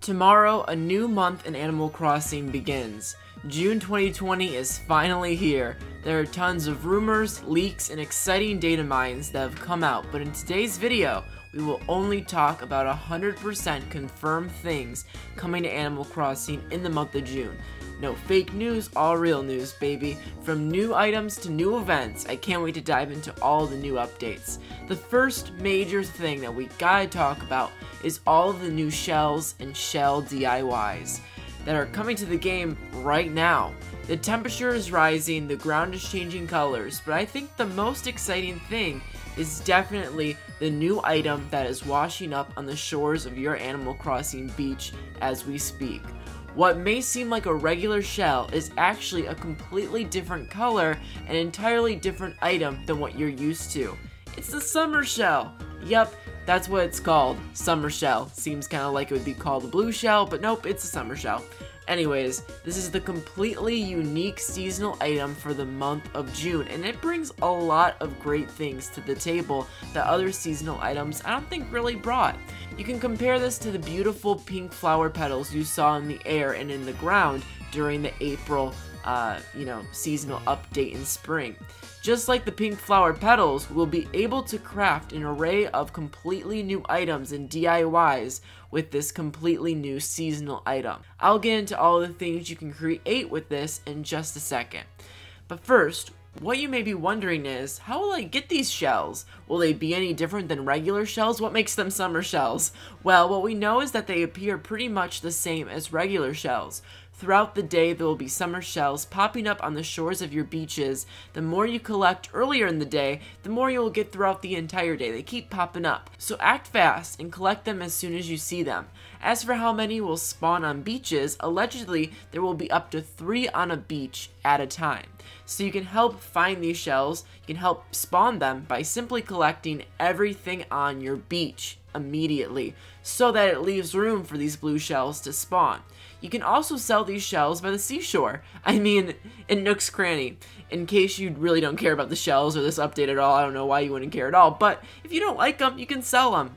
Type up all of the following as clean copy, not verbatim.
Tomorrow, a new month in Animal Crossing begins. June 2020 is finally here. There are tons of rumors, leaks, and exciting data mines that have come out, but in today's video, we will only talk about 100% confirmed things coming to Animal Crossing in the month of June. No fake news, all real news, baby. From new items to new events, I can't wait to dive into all the new updates. The first major thing that we gotta talk about is all of the new shells and shell DIYs that are coming to the game right now. The temperature is rising, the ground is changing colors, but I think the most exciting thing is definitely the new item that is washing up on the shores of your Animal Crossing beach as we speak. What may seem like a regular shell is actually a completely different color and entirely different item than what you're used to. It's the summer shell! Yep, that's what it's called, summer shell. Seems kind of like it would be called a blue shell, but nope, it's a summer shell. Anyways, this is the completely unique seasonal item for the month of June, and it brings a lot of great things to the table that other seasonal items I don't think really brought. You can compare this to the beautiful pink flower petals you saw in the air and in the ground during the April, seasonal update in spring. Just like the pink flower petals, we'll be able to craft an array of completely new items and DIYs with this completely new seasonal item. I'll get into all the things you can create with this in just a second. But first, what you may be wondering is, how will I get these shells? Will they be any different than regular shells? What makes them summer shells? Well, what we know is that they appear pretty much the same as regular shells. Throughout the day, there will be summer shells popping up on the shores of your beaches. The more you collect earlier in the day, the more you will get throughout the entire day. They keep popping up. So act fast and collect them as soon as you see them. As for how many will spawn on beaches, allegedly there will be up to 3 on a beach at a time. So you can help find these shells, you can help spawn them by simply collecting everything on your beach immediately, so that it leaves room for these blue shells to spawn. You can also sell these shells by the seashore. I mean, in Nook's Cranny. In case you really don't care about the shells or this update at all, I don't know why you wouldn't care at all, but if you don't like them, you can sell them.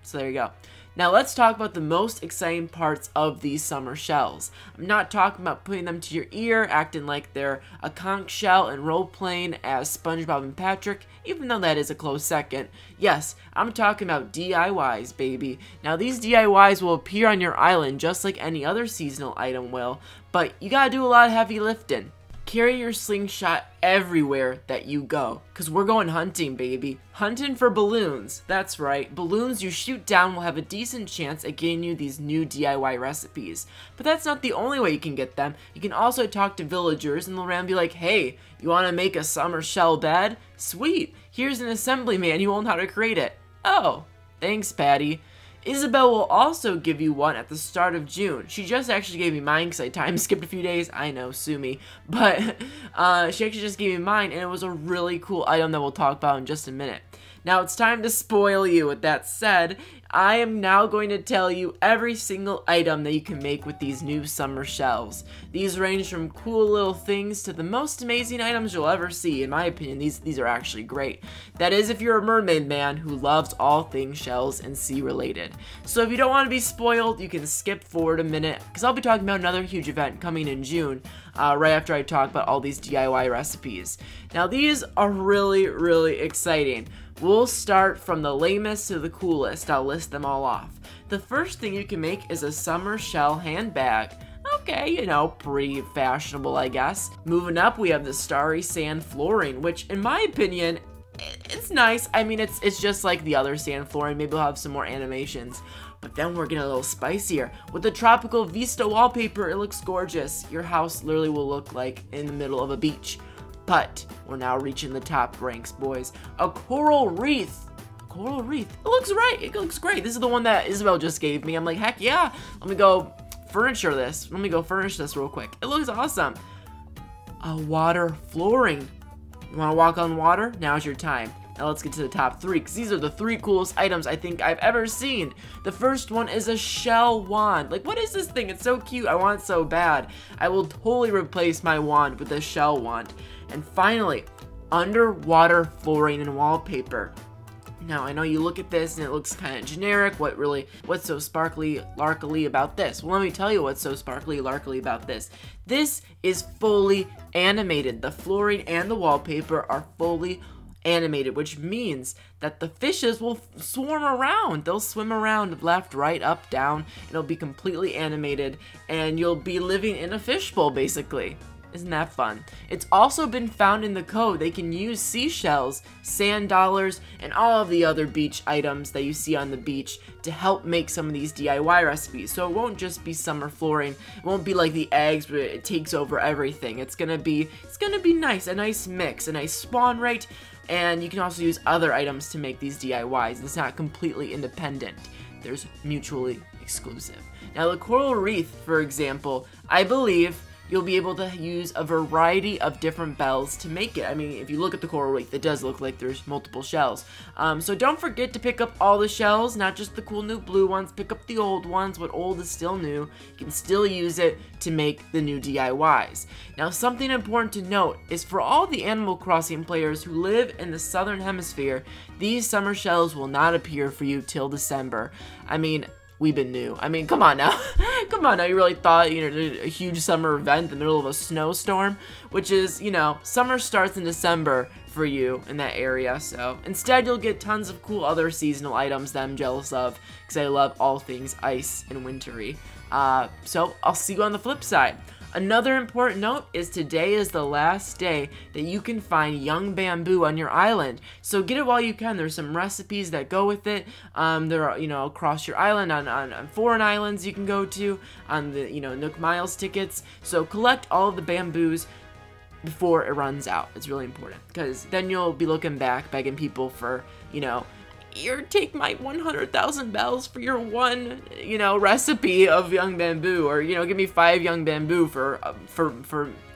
So there you go. Now let's talk about the most exciting parts of these summer shells. I'm not talking about putting them to your ear, acting like they're a conch shell and role-playing as SpongeBob and Patrick, even though that is a close second. Yes, I'm talking about DIYs, baby. Now these DIYs will appear on your island just like any other seasonal item will, but you gotta do a lot of heavy lifting. Carry your slingshot everywhere that you go, because we're going hunting, baby. Hunting for balloons. That's right, balloons you shoot down will have a decent chance at getting you these new DIY recipes. But that's not the only way you can get them. You can also talk to villagers and they'll around be like, hey, you want to make a summer shell bed? Sweet, here's an assembly manual on how to create it. Oh, thanks, Patty. Isabel will also give you one at the start of June. She just actually gave me mine because I time skipped a few days. I know, sue me. But she actually just gave me mine, and it was a really cool item that we'll talk about in just a minute. Now it's time to spoil you. With that said, I am now going to tell you every single item that you can make with these new summer shells. These range from cool little things to the most amazing items you'll ever see. In my opinion, these are actually great. That is if you're a mermaid man who loves all things shells and sea related. So if you don't want to be spoiled, you can skip forward a minute, because I'll be talking about another huge event coming in June, right after I talk about all these DIY recipes. Now these are really, really exciting. We'll start from the lamest to the coolest. I'll list them all off. The first thing you can make is a summer shell handbag. Okay, you know, pretty fashionable, I guess. Moving up, we have the starry sand flooring, which in my opinion, it's nice. I mean, it's just like the other sand flooring. Maybe we'll have some more animations. But then we're getting a little spicier. With the tropical vista wallpaper, it looks gorgeous. Your house literally will look like in the middle of a beach. But we're now reaching the top ranks, boys. A coral wreath. Coral wreath. It looks right. It looks great. This is the one that Isabel just gave me. I'm like, heck yeah. Let me go furniture this. Let me go furnish this real quick. It looks awesome. A water flooring. You want to walk on water? Now's your time. Now let's get to the top 3, because these are the 3 coolest items I think I've ever seen. The first one is a shell wand. Like, what is this thing? It's so cute. I want it so bad. I will totally replace my wand with a shell wand. And finally, underwater flooring and wallpaper. Now, I know you look at this and it looks kind of generic. What's so sparkly, larkly about this? Well, let me tell you what's so sparkly, larkly about this. This is fully animated. The flooring and the wallpaper are fully animated, which means that the fishes will swarm around. They'll swim around left, right, up, down. It'll be completely animated, and you'll be living in a fishbowl, basically. Isn't that fun? It's also been found in the code. They can use seashells, sand dollars, and all of the other beach items that you see on the beach to help make some of these DIY recipes. So it won't just be summer flooring. It won't be like the eggs where it takes over everything. It's gonna be nice, a nice mix, a nice spawn rate, and you can also use other items to make these DIYs. It's not completely independent. There's mutually exclusive. Now the coral reef, for example, I believe you'll be able to use a variety of different bells to make it. I mean, if you look at the coral reef, it does look like there's multiple shells. So don't forget to pick up all the shells, not just the cool new blue ones. Pick up the old ones. What old is still new. You can still use it to make the new DIYs. Now, something important to note is for all the Animal Crossing players who live in the southern hemisphere, these summer shells will not appear for you till December. I mean, we've been new. I mean, come on now. Come on now, you really thought, you know, a huge summer event in the middle of a snowstorm? Which is, you know, summer starts in December for you in that area, so instead you'll get tons of cool other seasonal items that I'm jealous of, because I love all things ice and wintry. So I'll see you on the flip side. Another important note is today is the last day that you can find young bamboo on your island. So get it while you can. There's some recipes that go with it. There are, you know, across your island on foreign islands you can go to, on the, you know, Nook Miles tickets. So collect all of the bamboos before it runs out. It's really important, because then you'll be looking back, begging people for, you know, here, take my 100,000 bells for your one, you know, recipe of young bamboo, or, you know, give me 5 young bamboo for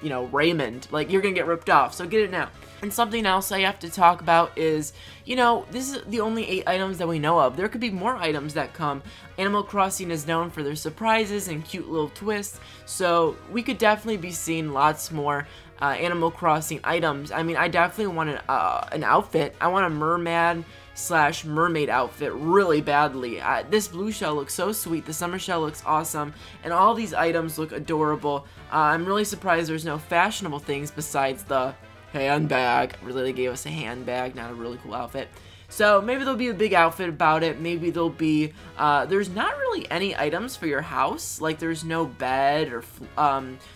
you know, Raymond. Like, you're gonna get ripped off, so get it now. And something else I have to talk about is, you know, this is the only 8 items that we know of. There could be more items that come. Animal Crossing is known for their surprises and cute little twists, so we could definitely be seeing lots more Animal Crossing items. I mean, I definitely want an outfit. I want a mermaid outfit really badly. This blue shell looks so sweet, the summer shell looks awesome, and all these items look adorable. I'm really surprised there's no fashionable things besides the handbag. Really, they gave us a handbag, not a really cool outfit. So maybe there'll be a big outfit about it. Maybe there'll be, there's not really any items for your house. Like, there's no bed or,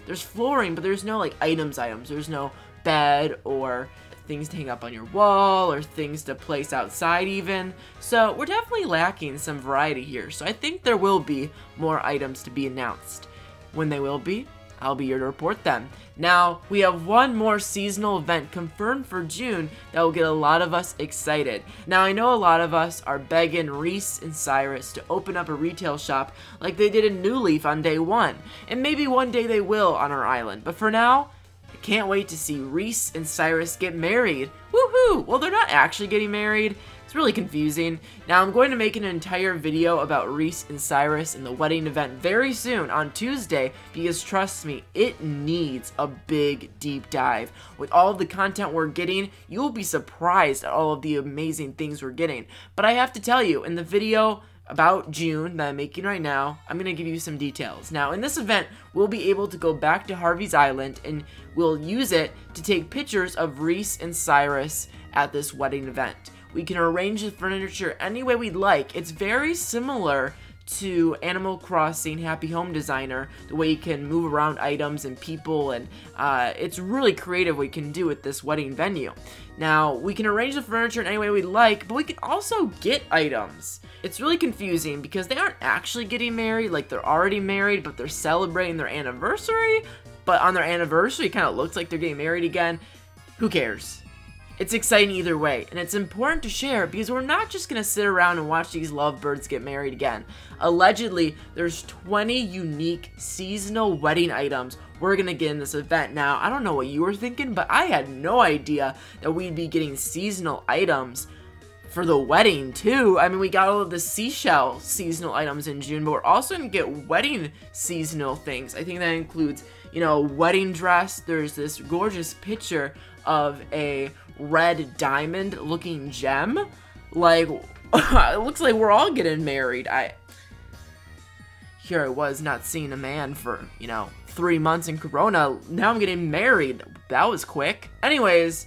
there's flooring, but there's no, like, items. There's no bed or things to hang up on your wall or things to place outside even. So we're definitely lacking some variety here. So I think there will be more items to be announced. When they will be, I'll be here to report them. Now, we have one more seasonal event confirmed for June that will get a lot of us excited. Now, I know a lot of us are begging Reese and Cyrus to open up a retail shop like they did in New Leaf on day 1. And maybe one day they will on our island. But for now, I can't wait to see Reese and Cyrus get married. Woohoo! Well, they're not actually getting married. It's really confusing. Now, I'm going to make an entire video about Reese and Cyrus and the wedding event very soon on Tuesday, because trust me, it needs a big deep dive. With all of the content we're getting, you will be surprised at all of the amazing things we're getting. But I have to tell you, in the video about June that I'm making right now, I'm going to give you some details. Now, in this event, we'll be able to go back to Harvey's Island, and we'll use it to take pictures of Reese and Cyrus at this wedding event. We can arrange the furniture any way we'd like. It's very similar to Animal Crossing Happy Home Designer, the way you can move around items and people, and it's really creative what you can do with this wedding venue. Now, we can arrange the furniture in any way we'd like, but we can also get items. It's really confusing because they aren't actually getting married, like they're already married, but they're celebrating their anniversary, but on their anniversary it kind of looks like they're getting married again. Who cares? It's exciting either way, and it's important to share because we're not just going to sit around and watch these lovebirds get married again. Allegedly, there's 20 unique seasonal wedding items we're going to get in this event. Now, I don't know what you were thinking, but I had no idea that we'd be getting seasonal items for the wedding too. I mean, we got all of the seashell seasonal items in June, but we're also going to get wedding seasonal things. I think that includes, you know, wedding dress. There's this gorgeous picture of a red diamond looking gem. Like, it looks like we're all getting married. Here I was not seeing a man for, 3 months in Corona. Now I'm getting married. That was quick. Anyways,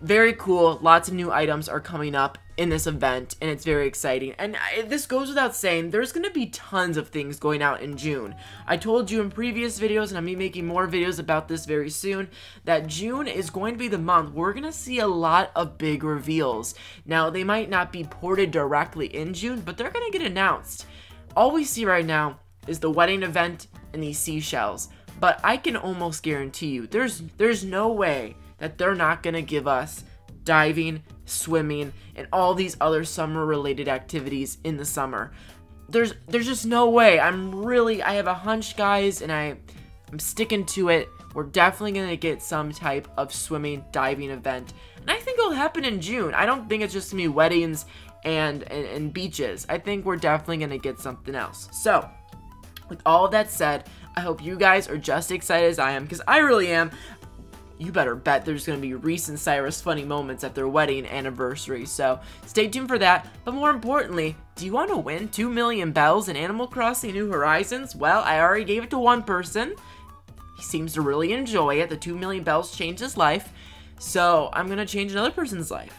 very cool. Lots of new items are coming up in this event, and it's very exciting. And this goes without saying, there's going to be tons of things going out in June. I told you in previous videos, and I'm making more videos about this very soon, that June is going to be the month where we're going to see a lot of big reveals. Now, they might not be ported directly in June, but they're going to get announced. All we see right now is the wedding event and these seashells. But I can almost guarantee you, there's no way that they're not going to give us diving, swimming, and all these other summer-related activities in the summer. There's just no way. I have a hunch, guys, and I'm sticking to it. We're definitely going to get some type of swimming, diving event. And I think it'll happen in June. I don't think it's just going to be weddings and beaches. I think we're definitely going to get something else. So, with all of that said, I hope you guys are just as excited as I am, because I really am. You better bet there's going to be Reese and Cyrus funny moments at their wedding anniversary, so stay tuned for that. But more importantly, do you want to win 2 million bells in Animal Crossing New Horizons? Well, I already gave it to one person. He seems to really enjoy it. The 2 million bells changed his life, so I'm going to change another person's life.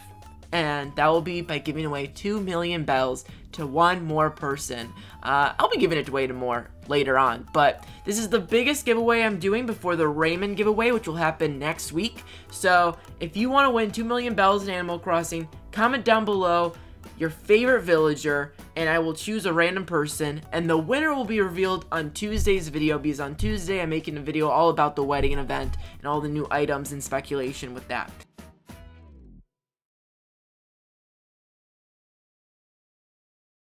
And that will be by giving away 2 million bells to one more person. I'll be giving it away to more later on, but this is the biggest giveaway I'm doing before the Raymond giveaway, which will happen next week. So if you want to win 2 million bells in Animal Crossing, comment down below your favorite villager, and I will choose a random person, and the winner will be revealed on Tuesday's video, because on Tuesday I'm making a video all about the wedding event and all the new items and speculation with that.